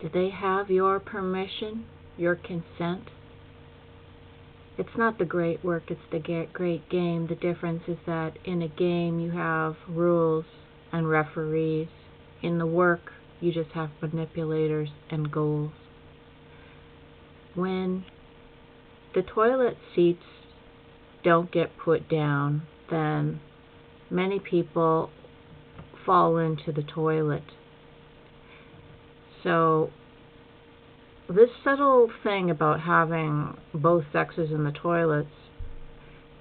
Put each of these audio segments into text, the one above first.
Do they have your permission, your consent? It's not the great work, it's the great game. The difference is that in a game you have rules and referees. In the work, you just have manipulators and goals. When the toilet seats don't get put down, then many people fall into the toilet. So this subtle thing about having both sexes in the toilets,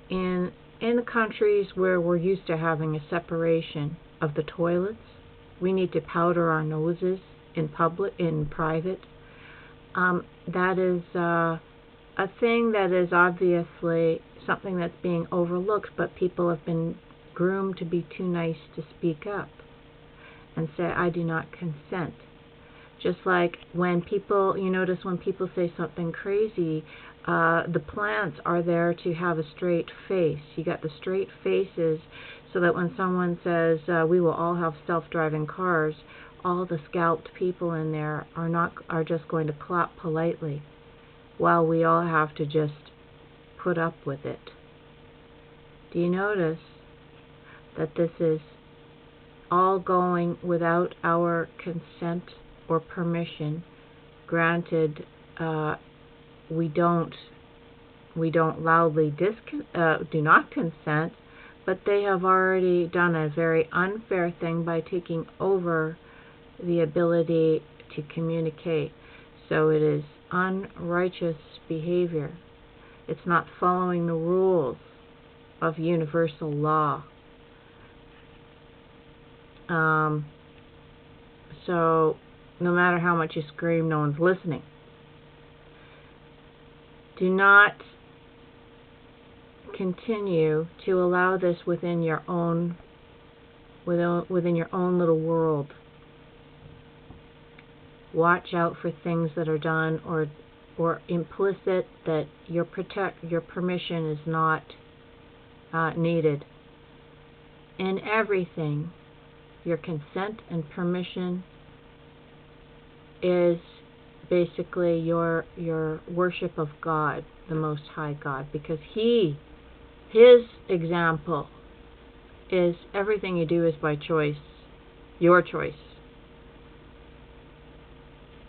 in the countries where we're used to having a separation of the toilets, we need to powder our noses in private. That is a thing that is obviously something that's being overlooked, but people have been groomed to be too nice to speak up and say, I do not consent. Just like when people, you notice when people say something crazy, the plants are there to have a straight face. You got the straight faces so that when someone says, we will all have self-driving cars, all the scalped people in there are just going to clap politely, while we all have to just put up with it. Do you notice that this is all going without our consent or permission? Granted, we don't loudly do not consent, but they have already done a very unfair thing by taking over the ability to communicate. So it is unrighteous behavior. It's not following the rules of universal law. So no matter how much you scream, no one's listening. Do not continue to allow this within your own little world. Watch out for things that are done or implicit that your permission is not needed. In everything, your consent and permission is basically your worship of God, the Most High God, because His example is everything you do is by choice, your choice.